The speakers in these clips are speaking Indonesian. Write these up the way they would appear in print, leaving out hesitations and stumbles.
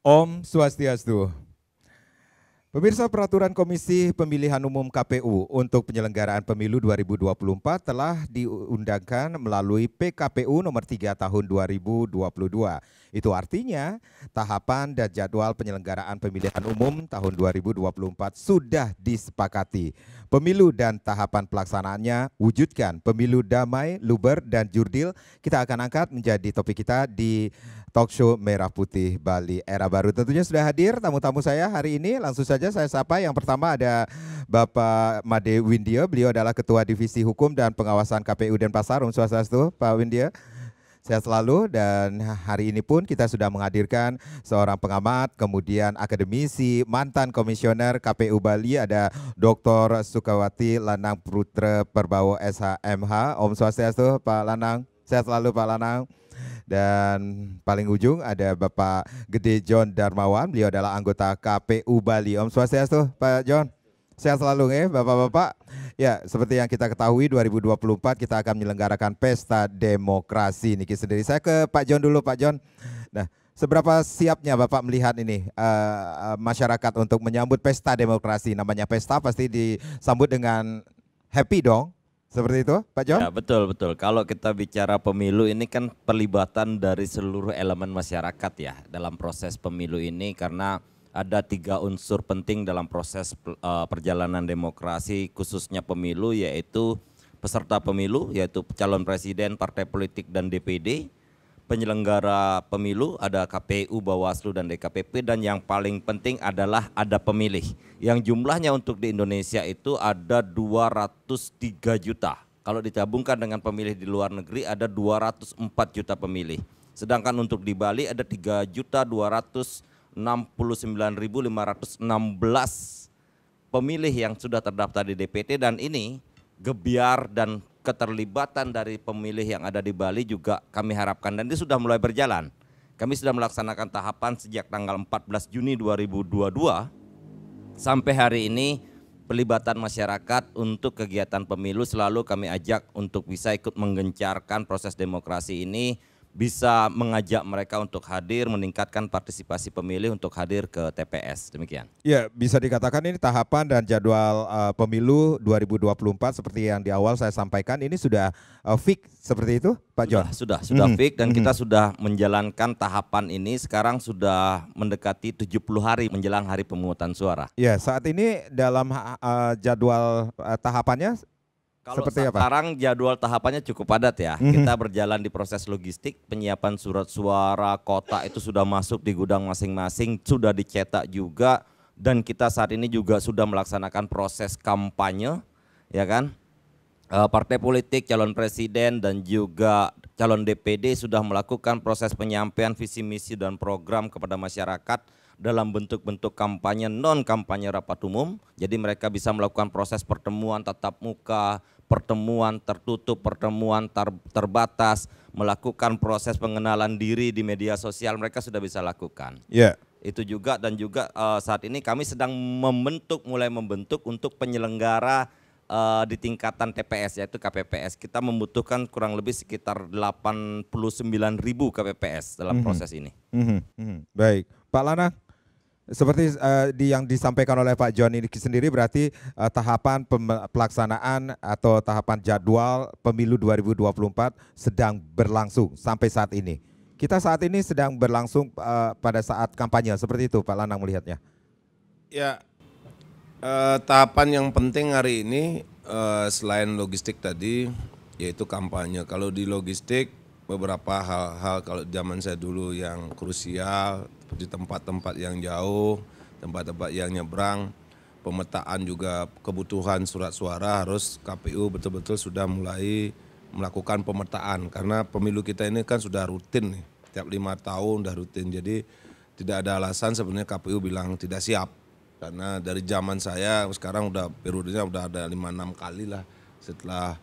Om Swastiastu. Pemirsa, peraturan Komisi Pemilihan Umum KPU untuk penyelenggaraan pemilu 2024 telah diundangkan melalui PKPU nomor 3 tahun 2022. Itu artinya tahapan dan jadwal penyelenggaraan pemilihan umum tahun 2024 sudah disepakati. Pemilu dan tahapan pelaksanaannya wujudkan pemilu damai, luber, dan jurdil kita akan angkat menjadi topik kita di Talkshow Merah Putih Bali Era Baru. Tentunya sudah hadir tamu-tamu saya hari ini. Langsung saja saya sapa. Yang pertama ada Bapak Made Windia. Beliau adalah Ketua Divisi Hukum dan Pengawasan KPU Denpasar. Om Swastiastu, Pak Windia. Sehat selalu, dan hari ini pun kita sudah menghadirkan seorang pengamat, kemudian akademisi, mantan komisioner KPU Bali, ada Dr. Sukawati Lanang Putra Perbawo SHMH. Om Swastiastu, Pak Lanang. Sehat selalu, Pak Lanang. Dan paling ujung ada Bapak Gede John Darmawan, beliau adalah anggota KPU Bali. Om Swastiastu, Pak John. Sehat selalu ya Bapak-Bapak. Ya, seperti yang kita ketahui 2024 kita akan menyelenggarakan Pesta Demokrasi niki sendiri. Saya ke Pak John dulu, Pak John. Nah, seberapa siapnya Bapak melihat ini masyarakat untuk menyambut Pesta Demokrasi? Namanya pesta pasti disambut dengan happy dong. Seperti itu, Pak John? Ya, betul. Kalau kita bicara pemilu ini kan perlibatan dari seluruh elemen masyarakat ya dalam proses pemilu ini, karena ada 3 unsur penting dalam proses perjalanan demokrasi khususnya pemilu, yaitu peserta pemilu, yaitu calon presiden, partai politik, dan DPD. Penyelenggara pemilu ada KPU, Bawaslu, dan DKPP, dan yang paling penting adalah ada pemilih yang jumlahnya untuk di Indonesia itu ada 203 juta. Kalau ditabungkan dengan pemilih di luar negeri ada 204 juta pemilih. Sedangkan untuk di Bali ada 3.269.516 pemilih yang sudah terdaftar di DPT, dan ini gebiar dan keterlibatan dari pemilih yang ada di Bali juga kami harapkan, dan ini sudah mulai berjalan. Kami sudah melaksanakan tahapan sejak tanggal 14 Juni 2022 sampai hari ini. Pelibatan masyarakat untuk kegiatan pemilu selalu kami ajak untuk bisa ikut menggencarkan proses demokrasi ini, bisa mengajak mereka untuk hadir, meningkatkan partisipasi pemilih untuk hadir ke TPS, demikian. Ya, bisa dikatakan ini tahapan dan jadwal pemilu 2024 seperti yang di awal saya sampaikan ini sudah fix seperti itu, Pak John? Sudah fix, dan kita sudah menjalankan tahapan ini, sekarang sudah mendekati 70 hari menjelang hari pemungutan suara. Ya, saat ini dalam jadwal tahapannya kalau seperti apa? sekarang jadwal tahapannya cukup padat ya. Kita berjalan di proses logistik, penyiapan surat suara, kotak itu sudah masuk di gudang masing-masing, sudah dicetak juga, dan kita saat ini juga sudah melaksanakan proses kampanye, ya kan? Partai politik, calon presiden, dan juga calon DPD sudah melakukan proses penyampaian visi misi dan program kepada masyarakat dalam bentuk-bentuk kampanye non kampanye rapat umum. Jadi mereka bisa melakukan proses pertemuan tatap muka, pertemuan tertutup, pertemuan terbatas, melakukan proses pengenalan diri di media sosial, mereka sudah bisa lakukan. Ya. Itu juga, dan juga saat ini kami sedang mulai membentuk untuk penyelenggara di tingkatan TPS, yaitu KPPS. Kita membutuhkan kurang lebih sekitar 89.000 KPPS dalam proses ini. Baik, Pak Lana. Seperti yang disampaikan oleh Pak John ini sendiri, berarti tahapan pelaksanaan atau tahapan jadwal pemilu 2024 sedang berlangsung sampai saat ini. Kita saat ini sedang berlangsung pada saat kampanye, seperti itu Pak Lanang melihatnya. Ya, tahapan yang penting hari ini selain logistik tadi yaitu kampanye. Kalau di logistik beberapa hal-hal kalau zaman saya dulu yang krusial, di tempat-tempat yang jauh, tempat-tempat yang nyebrang, pemetaan juga kebutuhan surat suara harus KPU betul-betul sudah mulai melakukan pemetaan, karena pemilu kita ini kan sudah rutin nih, tiap 5 tahun udah rutin, jadi tidak ada alasan sebenarnya KPU bilang tidak siap, karena dari zaman saya sekarang udah periodenya udah ada 5-6 kali lah setelah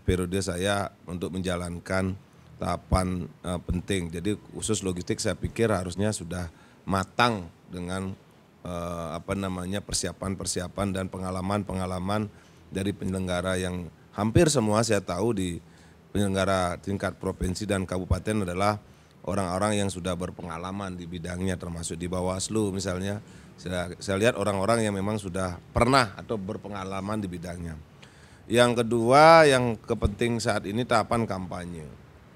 periode saya untuk menjalankan tahapan penting. Jadi khusus logistik saya pikir harusnya sudah matang dengan persiapan-persiapan dan pengalaman-pengalaman dari penyelenggara yang hampir semua saya tahu di penyelenggara tingkat provinsi dan kabupaten adalah orang-orang yang sudah berpengalaman di bidangnya, termasuk di Bawaslu misalnya. Saya lihat orang-orang yang memang sudah pernah atau berpengalaman di bidangnya. Yang kedua yang kepenting saat ini tahapan kampanye.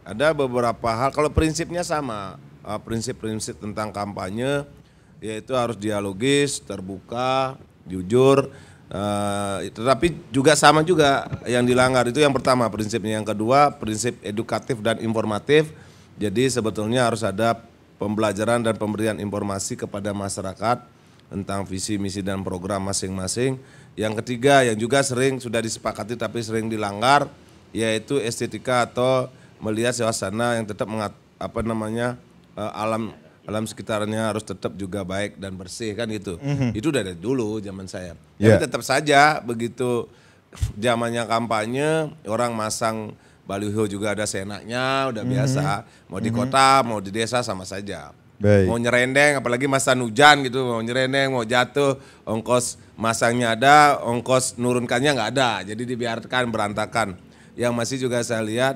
Ada beberapa hal, kalau prinsipnya sama, prinsip-prinsip tentang kampanye yaitu harus dialogis, terbuka, jujur, tetapi juga sama juga yang dilanggar itu yang pertama prinsipnya. Yang kedua prinsip edukatif dan informatif. Jadi sebetulnya harus ada pembelajaran dan pemberian informasi kepada masyarakat tentang visi, misi dan program masing-masing. Yang ketiga yang juga sering sudah disepakati tapi sering dilanggar yaitu estetika atau melihat suasana yang tetap alam sekitarnya harus tetap juga baik dan bersih kan gitu. Itu dari dulu zaman saya. Tapi tetap saja begitu zamannya kampanye orang masang baliho juga ada seenaknya, udah biasa. Mau di kota, mau di desa sama saja. Baik. Mau nyerendeng, apalagi masa hujan gitu, mau nyerendeng, mau jatuh, ongkos masangnya ada, ongkos nurunkannya nggak ada, jadi dibiarkan berantakan. Yang masih juga saya lihat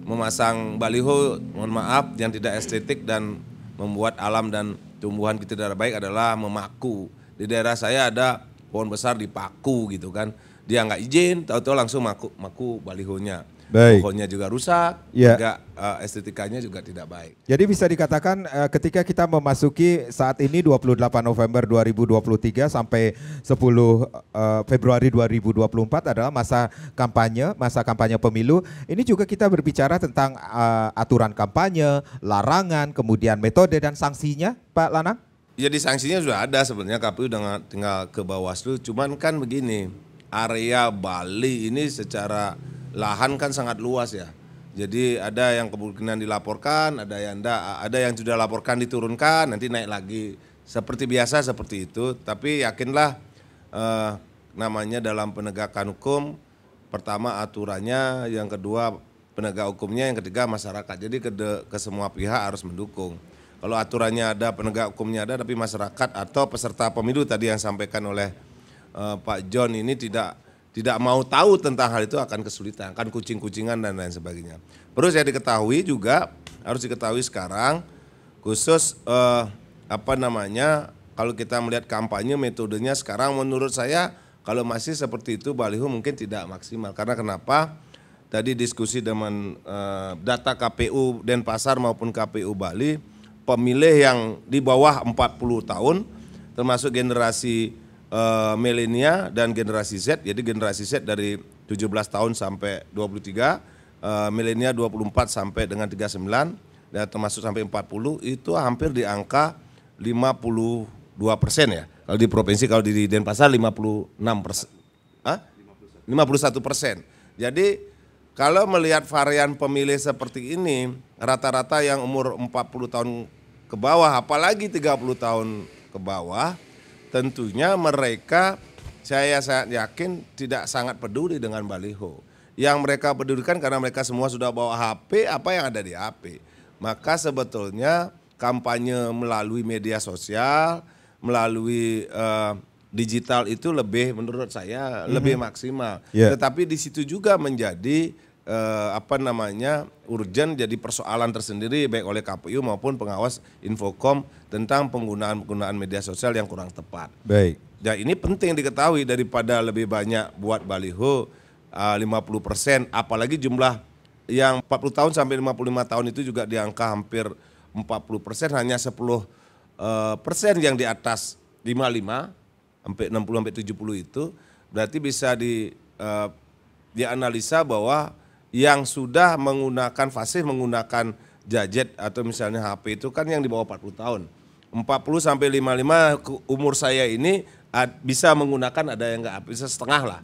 memasang baliho, mohon maaf, yang tidak estetik dan membuat alam dan tumbuhan kita tidak baik adalah memaku. Di daerah saya ada pohon besar dipaku gitu kan, dia nggak izin, tahu-tahu langsung maku balihonya. Baik. Pohonnya juga rusak, Ya. juga estetikanya juga tidak baik. Jadi bisa dikatakan ketika kita memasuki saat ini 28 November 2023 sampai 10 Februari 2024 adalah masa kampanye pemilu. Ini juga kita berbicara tentang aturan kampanye, larangan, kemudian metode dan sanksinya, Pak Lanang? Jadi sanksinya sudah ada sebenarnya, KPU tinggal ke Bawaslu. Cuman kan begini, area Bali ini secara lahan kan sangat luas ya. Jadi ada yang kemungkinan dilaporkan, ada yang enggak, ada yang sudah laporkan diturunkan, nanti naik lagi. Seperti biasa seperti itu, tapi yakinlah namanya dalam penegakan hukum, pertama aturannya, yang kedua penegak hukumnya, yang ketiga masyarakat. Jadi ke semua pihak harus mendukung. Kalau aturannya ada, penegak hukumnya ada, tapi masyarakat atau peserta pemilu tadi yang sampaikan oleh Pak John ini tidak mau tahu tentang hal itu akan kesulitan, akan kucing-kucingan dan lain sebagainya. Perlu saya diketahui juga, harus diketahui sekarang, khusus kalau kita melihat kampanye metodenya sekarang menurut saya kalau masih seperti itu baliho mungkin tidak maksimal. Karena kenapa? Tadi diskusi dengan data KPU Denpasar maupun KPU Bali, pemilih yang di bawah 40 tahun termasuk generasi milenial dan generasi Z, jadi generasi Z dari 17 tahun sampai 23, milenial 24 sampai dengan 39, dan termasuk sampai 40 itu hampir di angka 52% ya. Kalau di provinsi, kalau di Denpasar 56%, 51%. Jadi kalau melihat varian pemilih seperti ini, rata-rata yang umur 40 tahun ke bawah, apalagi 30 tahun ke bawah, tentunya mereka saya yakin tidak sangat peduli dengan baliho. Yang mereka pedulikan karena mereka semua sudah bawa HP, apa yang ada di HP. Maka sebetulnya kampanye melalui media sosial, melalui digital itu lebih menurut saya lebih maksimal. Tetapi di situ juga menjadi urgent, jadi persoalan tersendiri baik oleh KPU maupun pengawas Infocom tentang penggunaan media sosial yang kurang tepat. Baik. Ya ini penting diketahui daripada lebih banyak buat baliho 50%, apalagi jumlah yang 40 tahun sampai 55 tahun itu juga di angka hampir 40%, hanya 10% yang di atas 55 sampai 60 sampai 70 itu berarti bisa dianalisa bahwa yang sudah menggunakan fasih, menggunakan gadget atau misalnya HP itu kan yang di bawah 40 tahun. 40 sampai 55 umur saya ini bisa menggunakan, ada yang enggak, bisa setengah lah.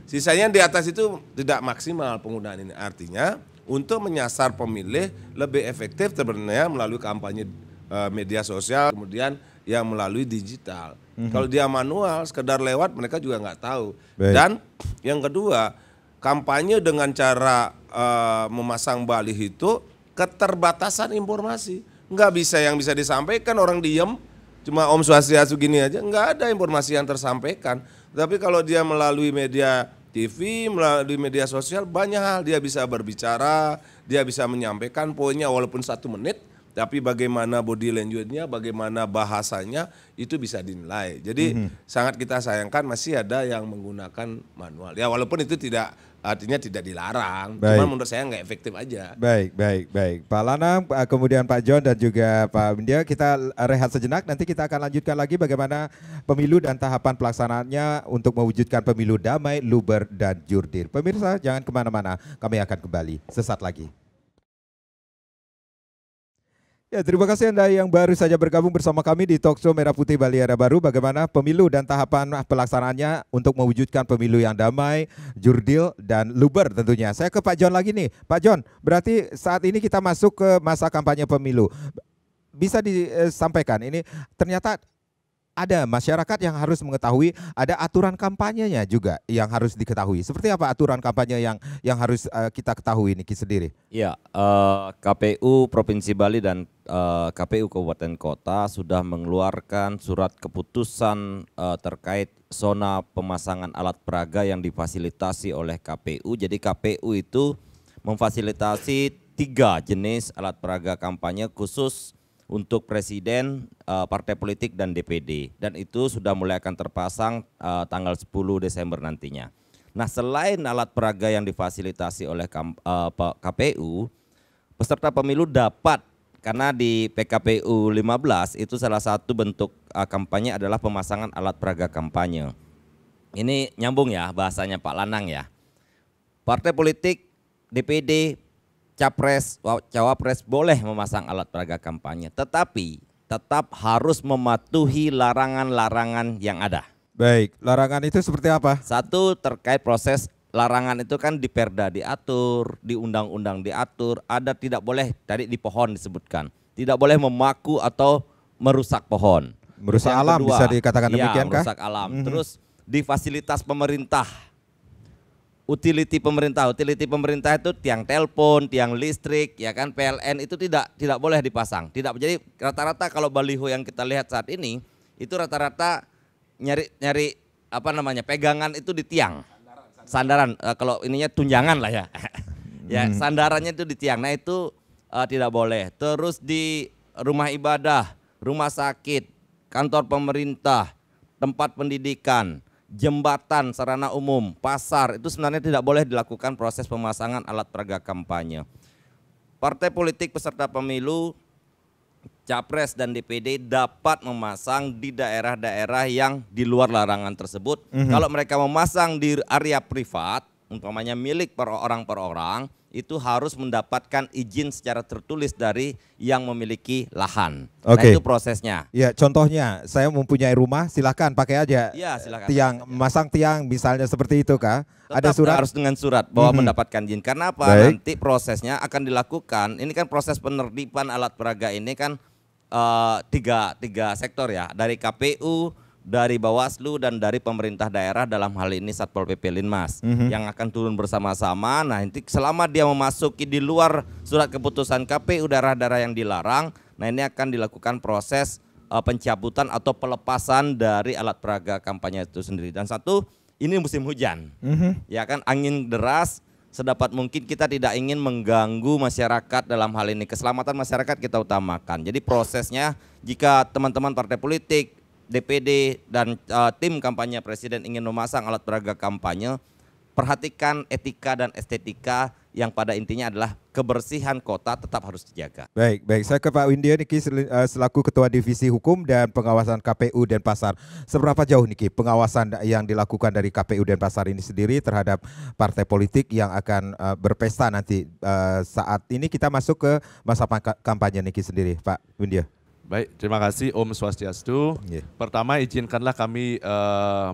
Sisanya di atas itu tidak maksimal penggunaan ini. Artinya untuk menyasar pemilih lebih efektif sebenarnya melalui kampanye media sosial, kemudian yang melalui digital. Kalau dia manual, sekedar lewat mereka juga nggak tahu. Baik. Dan yang kedua, kampanye dengan cara memasang baliho itu keterbatasan informasi. Nggak bisa yang bisa disampaikan, orang diem, cuma Om Swastiastu gini aja, nggak ada informasi yang tersampaikan. Tapi kalau dia melalui media TV, melalui media sosial banyak hal dia bisa berbicara, dia bisa menyampaikan poinnya walaupun 1 menit, tapi bagaimana body language-nya, bagaimana bahasanya itu bisa dinilai. Jadi sangat kita sayangkan masih ada yang menggunakan manual. Ya walaupun itu artinya tidak dilarang, cuma menurut saya nggak efektif aja. Baik. Pak Lanang, kemudian Pak John dan juga Pak Windia, kita rehat sejenak. Nanti kita akan lanjutkan lagi bagaimana pemilu dan tahapan pelaksanaannya untuk mewujudkan pemilu damai, luber, dan jurdil. Pemirsa, jangan kemana-mana, kami akan kembali sesaat lagi. Ya, terima kasih Anda yang baru saja bergabung bersama kami di Talkshow Merah Putih Bali Era Baru. Bagaimana pemilu dan tahapan pelaksanaannya untuk mewujudkan pemilu yang damai, jurdil, dan luber tentunya. Saya ke Pak John lagi nih. Pak John, berarti saat ini kita masuk ke masa kampanye pemilu. Bisa disampaikan, ini ternyata ada masyarakat yang harus mengetahui, ada aturan kampanyenya juga yang harus diketahui. Seperti apa aturan kampanye yang harus kita ketahui Niki sendiri? Iya, KPU Provinsi Bali dan KPU Kabupaten Kota sudah mengeluarkan surat keputusan terkait zona pemasangan alat peraga yang difasilitasi oleh KPU. Jadi KPU itu memfasilitasi 3 jenis alat peraga kampanye khusus untuk presiden, partai politik, dan DPD. Dan itu sudah mulai akan terpasang tanggal 10 Desember nantinya. Nah, selain alat peraga yang difasilitasi oleh KPU, peserta pemilu dapat, karena di PKPU 15 itu salah satu bentuk kampanye adalah pemasangan alat peraga kampanye. Ini nyambung ya bahasanya Pak Lanang ya. Partai politik, DPD, Capres, Cawapres boleh memasang alat peraga kampanye, tetapi tetap harus mematuhi larangan-larangan yang ada. Baik, larangan itu seperti apa? Satu, terkait proses larangan itu kan di Perda diatur, di undang-undang diatur, ada tidak boleh, tadi di pohon disebutkan, tidak boleh memaku atau merusak pohon. Merusak alam kedua, bisa dikatakan demikian kah? Merusak alam. Terus di fasilitas pemerintah. Utility pemerintah itu tiang telepon, tiang listrik, ya kan, PLN itu tidak boleh dipasang. Jadi rata-rata kalau baliho yang kita lihat saat ini itu rata-rata nyari pegangan itu di tiang. Sandaran kalau ininya tunjangan lah ya. Ya, sandarannya itu di tiang. Nah, itu tidak boleh. Terus di rumah ibadah, rumah sakit, kantor pemerintah, tempat pendidikan, jembatan, sarana umum, pasar, itu sebenarnya tidak boleh dilakukan proses pemasangan alat peraga kampanye. Partai politik peserta pemilu, Capres dan DPD dapat memasang di daerah-daerah yang di luar larangan tersebut. Kalau mereka memasang di area privat, umpamanya milik per orang, itu harus mendapatkan izin secara tertulis dari yang memiliki lahan. Nah, itu prosesnya. Ya, contohnya saya mempunyai rumah, silakan pakai aja. Ya, silakan. Tiang, masang tiang misalnya seperti itu kah? Tetap ada surat? Harus dengan surat bahwa mendapatkan izin. Karena apa? Baik. Nanti prosesnya akan dilakukan. Ini kan proses penertiban alat peraga ini kan tiga sektor ya, dari KPU, dari Bawaslu, dan dari pemerintah daerah, dalam hal ini Satpol PP Linmas yang akan turun bersama-sama. Nah, nanti selama dia memasuki di luar surat keputusan KPU daerah-daerah yang dilarang, nah ini akan dilakukan proses pencabutan atau pelepasan dari alat peraga kampanye itu sendiri. Dan satu, ini musim hujan, ya kan, angin deras. Sedapat mungkin kita tidak ingin mengganggu masyarakat, dalam hal ini keselamatan masyarakat kita utamakan. Jadi prosesnya, jika teman-teman partai politik, DPD, dan tim kampanye presiden ingin memasang alat peraga kampanye, perhatikan etika dan estetika yang pada intinya adalah kebersihan kota tetap harus dijaga. Baik. Saya ke Pak Windia Niki selaku Ketua Divisi Hukum dan Pengawasan KPU Denpasar. Seberapa jauh Niki pengawasan yang dilakukan dari KPU Denpasar ini sendiri terhadap partai politik yang akan berpesta nanti saat ini kita masuk ke masa kampanye Niki sendiri, Pak Windia? Baik, terima kasih Om Swastiastu. Pertama, izinkanlah kami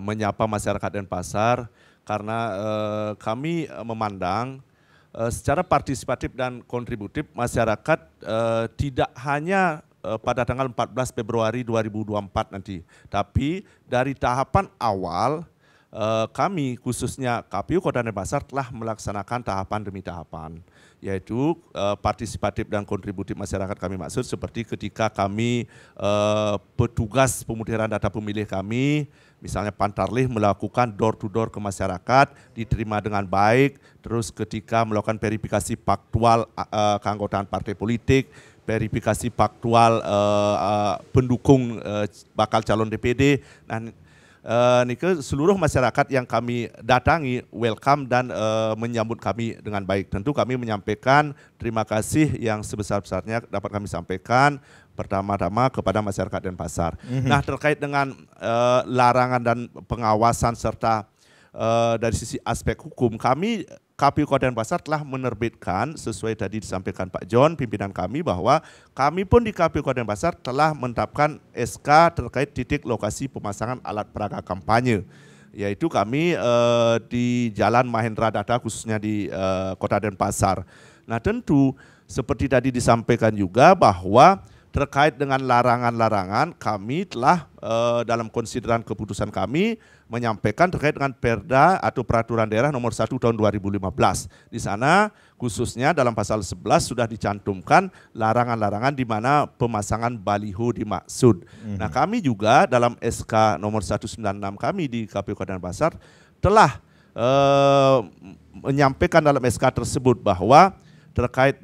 menyapa masyarakat Denpasar karena kami memandang secara partisipatif dan kontributif masyarakat tidak hanya pada tanggal 14 Februari 2024 nanti, tapi dari tahapan awal kami khususnya KPU Kota Denpasar telah melaksanakan tahapan demi tahapan, yaitu partisipatif dan kontributif masyarakat kami maksud seperti ketika kami petugas pemutiran data pemilih kami, misalnya Pantarlih melakukan door to door ke masyarakat, diterima dengan baik, terus ketika melakukan verifikasi faktual keanggotaan partai politik, verifikasi faktual pendukung bakal calon DPD, Nike seluruh masyarakat yang kami datangi welcome dan menyambut kami dengan baik. Tentu kami menyampaikan terima kasih yang sebesar-besarnya dapat kami sampaikan pertama-tama kepada masyarakat Denpasar. Nah, terkait dengan larangan dan pengawasan serta dari sisi aspek hukum, kami KPU Kota Denpasar telah menerbitkan sesuai tadi disampaikan Pak John, pimpinan kami, bahwa kami pun di KPU Kota Denpasar telah menetapkan SK terkait titik lokasi pemasangan alat peraga kampanye. Yaitu kami di Jalan Mahendra Data khususnya di Kota Denpasar. Nah, tentu seperti tadi disampaikan juga bahwa terkait dengan larangan-larangan kami telah dalam konsideran keputusan kami menyampaikan terkait dengan Perda atau Peraturan Daerah Nomor 1 Tahun 2015. Di sana khususnya dalam pasal 11 sudah dicantumkan larangan-larangan di mana pemasangan baliho dimaksud. Nah, kami juga dalam SK nomor 196 kami di KPU Kota Denpasar telah menyampaikan dalam SK tersebut bahwa terkait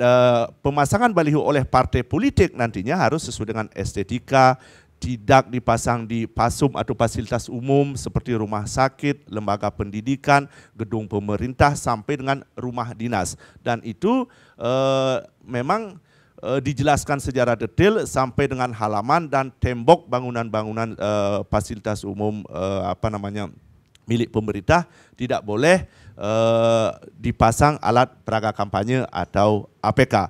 pemasangan baliho oleh partai politik nantinya harus sesuai dengan estetika, tidak dipasang di pasum atau fasilitas umum seperti rumah sakit, lembaga pendidikan, gedung pemerintah sampai dengan rumah dinas. Dan itu memang dijelaskan secara detail sampai dengan halaman dan tembok bangunan-bangunan fasilitas umum milik pemerintah tidak boleh dipasang alat peraga kampanye atau APK.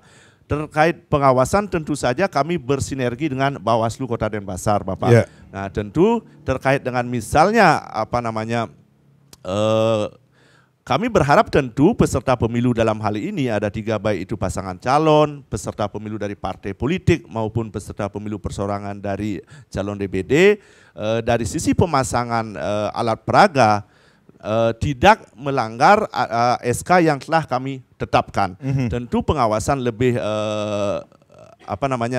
Terkait pengawasan tentu saja kami bersinergi dengan Bawaslu Kota Denpasar, Bapak. Yeah. Nah, tentu terkait dengan misalnya kami berharap tentu peserta pemilu dalam hal ini ada 3, baik itu pasangan calon, peserta pemilu dari partai politik maupun peserta pemilu persorangan dari calon DPD, dari sisi pemasangan alat peraga tidak melanggar SK yang telah kami tetapkan. Tentu pengawasan lebih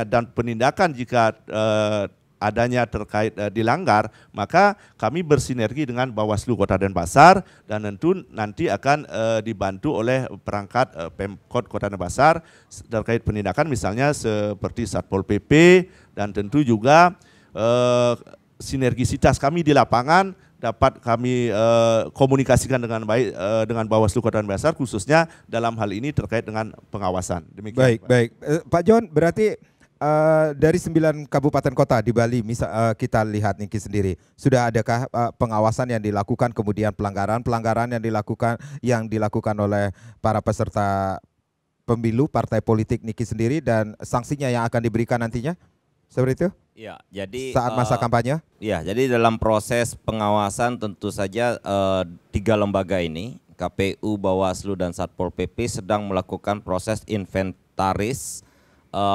dan penindakan jika adanya terkait dilanggar, maka kami bersinergi dengan Bawaslu Kota Denpasar dan tentu nanti akan dibantu oleh perangkat Pemkot Kota Denpasar terkait penindakan misalnya seperti Satpol PP, dan tentu juga sinergisitas kami di lapangan dapat kami komunikasikan dengan baik dengan Bawaslu Kota Denpasar khususnya dalam hal ini terkait dengan pengawasan. Demikian. Baik, Pak. Baik. Pak John, berarti dari 9 kabupaten kota di Bali kita lihat Niki sendiri, sudah adakah pengawasan yang dilakukan, kemudian pelanggaran yang dilakukan oleh para peserta pemilu partai politik Niki sendiri dan sanksinya yang akan diberikan nantinya? Seperti itu? Ya, jadi saat masa kampanye? Ya, jadi dalam proses pengawasan tentu saja 3 lembaga ini, KPU, Bawaslu, dan Satpol PP sedang melakukan proses inventaris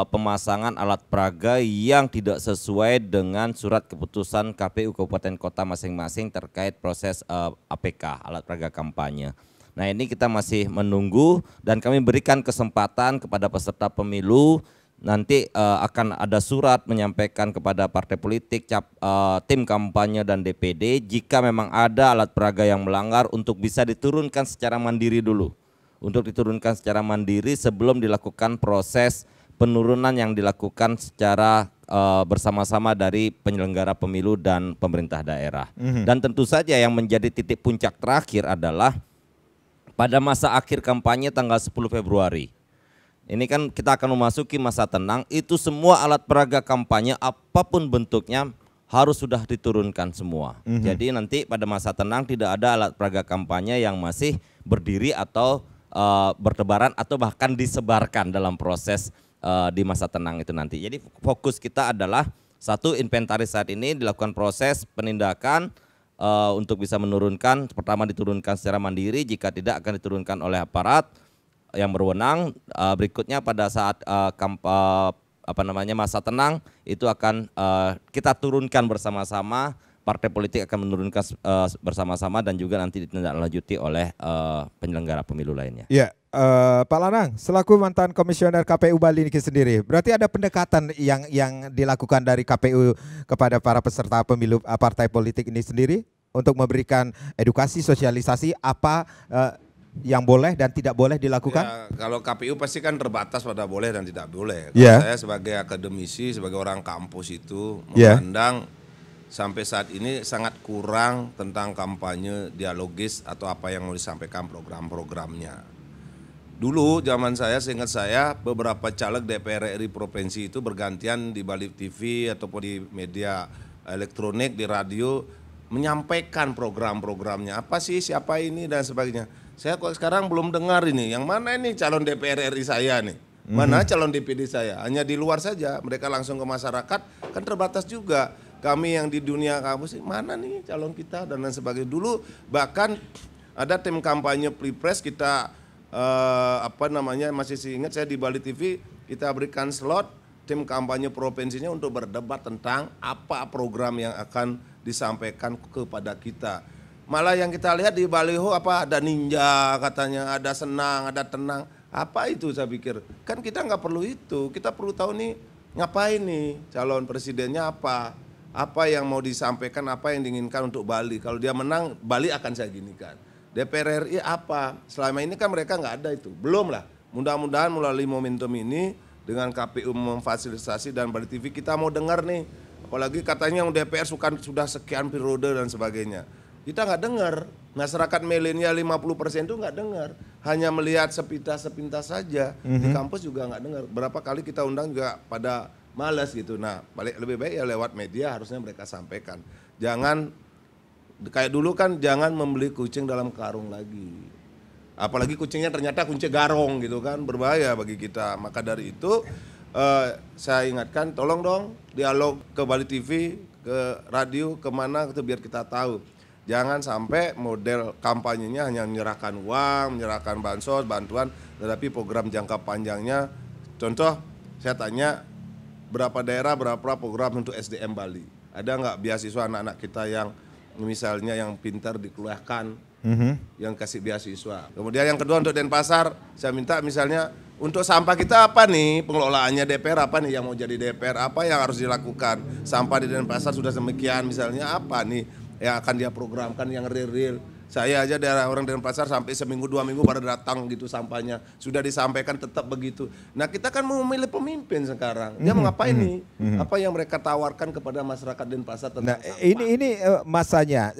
pemasangan alat peraga yang tidak sesuai dengan surat keputusan KPU Kabupaten Kota masing-masing terkait proses APK, alat peraga kampanye. Nah, ini kita masih menunggu dan kami berikan kesempatan kepada peserta pemilu. Nanti akan ada surat menyampaikan kepada partai politik, tim kampanye dan DPD jika memang ada alat peraga yang melanggar untuk bisa diturunkan secara mandiri dulu. Untuk diturunkan secara mandiri sebelum dilakukan proses penurunan yang dilakukan secara bersama-sama dari penyelenggara pemilu dan pemerintah daerah. Dan tentu saja yang menjadi titik puncak terakhir adalah pada masa akhir kampanye tanggal 10 Februari. Ini kan kita akan memasuki masa tenang, itu semua alat peraga kampanye apapun bentuknya harus sudah diturunkan semua. Jadi nanti pada masa tenang tidak ada alat peraga kampanye yang masih berdiri atau bertebaran atau bahkan disebarkan dalam proses di masa tenang itu nanti. Jadi fokus kita adalah satu, inventaris saat ini dilakukan proses penindakan untuk bisa menurunkan, pertama diturunkan secara mandiri, jika tidak akan diturunkan oleh aparat yang berwenang. Berikutnya pada saat masa tenang itu akan kita turunkan bersama-sama partai politik akan menurunkan bersama-sama dan juga nanti ditindaklanjuti oleh penyelenggara pemilu lainnya. Ya, Pak Lanang, selaku mantan komisioner KPU Bali ini sendiri, berarti ada pendekatan yang dilakukan dari KPU kepada para peserta pemilu partai politik ini sendiri untuk memberikan edukasi, sosialisasi apa yang boleh dan tidak boleh dilakukan? Ya, kalau KPU pasti kan terbatas pada boleh dan tidak boleh. Kalau saya sebagai akademisi, sebagai orang kampus itu memandang sampai saat ini sangat kurang tentang kampanye dialogis atau apa yang mau disampaikan program-programnya. Dulu zaman saya, seingat saya, beberapa caleg DPR RI provinsi itu bergantian di Bali TV ataupun di media elektronik, di radio, menyampaikan program-programnya. Apa sih, siapa ini dan sebagainya. Saya kok sekarang belum dengar ini, yang mana ini calon DPR RI saya nih. Mana calon DPD saya, hanya di luar saja, mereka langsung ke masyarakat, kan terbatas juga. Kami yang di dunia kampus, mana nih calon kita dan lain sebagainya. Dulu bahkan ada tim kampanye Pilpres kita masih ingat saya di Bali TV kita berikan slot tim kampanye provinsinya untuk berdebat tentang apa program yang akan disampaikan kepada kita. Malah yang kita lihat di baliho ada ninja katanya, ada senang, ada tenang. Apa itu saya pikir? Kan kita nggak perlu itu, kita perlu tahu nih ngapain nih calon presidennya apa yang mau disampaikan, apa yang diinginkan untuk Bali. Kalau dia menang, Bali akan saya ginikan. DPR RI apa? Selama ini kan mereka nggak ada itu. Belum lah. Mudah-mudahan melalui momentum ini dengan KPU memfasilitasi dan Bali TV kita mau dengar nih. Apalagi katanya yang DPR sudah sekian periode dan sebagainya. Kita nggak dengar. Masyarakat milenial 50% itu nggak dengar. Hanya melihat sepintas-sepintas saja. Di kampus juga nggak dengar. Berapa kali kita undang juga pada malas gitu. Nah, lebih baik ya lewat media harusnya mereka sampaikan. Jangan kayak dulu kan, jangan membeli kucing dalam karung lagi. Apalagi kucingnya ternyata kunci garong gitu kan, berbahaya bagi kita. Maka dari itu saya ingatkan, tolong dong dialog ke Bali TV, ke radio, kemana itu biar kita tahu. Jangan sampai model kampanyenya hanya menyerahkan uang, menyerahkan bansos, bantuan, tetapi program jangka panjangnya. Contoh, saya tanya, berapa daerah, berapa program untuk SDM Bali? Ada nggak beasiswa anak-anak kita yang misalnya yang pintar dikeluarkan, yang kasih beasiswa. Kemudian yang kedua untuk Denpasar, saya minta misalnya untuk sampah kita apa nih, pengelolaannya DPR apa nih yang mau jadi DPR, apa yang harus dilakukan. Sampah di Denpasar sudah demikian misalnya apa nih yang akan dia programkan yang real. Saya aja daerah orang Denpasar sampai seminggu 2 minggu baru datang gitu sampahnya. Sudah disampaikan tetap begitu. Nah kita kan mau memilih pemimpin sekarang. Dia mau ngapain nih? Apa yang mereka tawarkan kepada masyarakat Denpasar tentang sampah? Ini masanya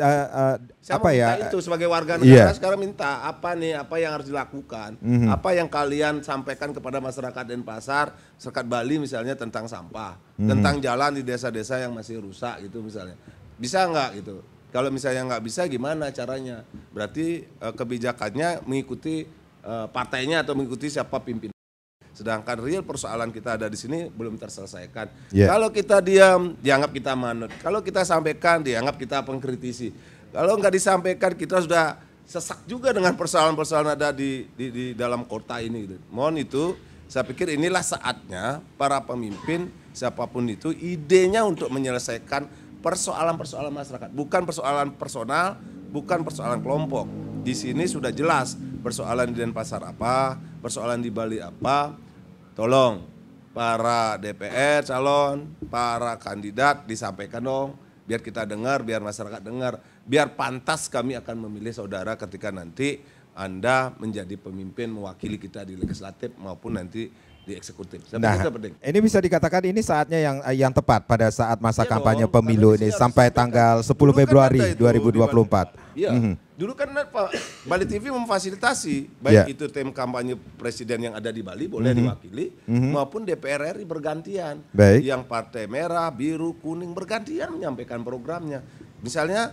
saya apa ya? Itu sebagai warga negara sekarang minta apa nih? Apa yang harus dilakukan? Apa yang kalian sampaikan kepada masyarakat Denpasar, masyarakat Bali misalnya tentang sampah, tentang jalan di desa-desa yang masih rusak gitu misalnya. Bisa nggak gitu? Kalau misalnya nggak bisa gimana caranya? Berarti kebijakannya mengikuti partainya atau mengikuti siapa pimpin. Sedangkan real persoalan kita ada di sini belum terselesaikan. Kalau kita diam, dianggap kita manut. Kalau kita sampaikan, dianggap kita pengkritisi. Kalau nggak disampaikan, kita sudah sesak juga dengan persoalan-persoalan ada di dalam kota ini. Gitu. Mohon itu, saya pikir inilah saatnya para pemimpin, siapapun itu, idenya untuk menyelesaikan persoalan-persoalan masyarakat, bukan persoalan personal, bukan persoalan kelompok. Di sini sudah jelas persoalan di Denpasar apa, persoalan di Bali apa. Tolong para DPR calon, para kandidat disampaikan dong, biar kita dengar, biar masyarakat dengar, biar pantas kami akan memilih saudara ketika nanti Anda menjadi pemimpin mewakili kita di legislatif maupun nanti di eksekutif. Nah, ini bisa dikatakan ini saatnya yang tepat pada saat masa kampanye pemilu ini sampai tanggal 10 Februari 2024. Iya. Dulu kan Pak Bali TV memfasilitasi baik itu tim kampanye presiden yang ada di Bali boleh diwakili maupun DPR RI bergantian. Yang partai merah, biru, kuning bergantian menyampaikan programnya. Misalnya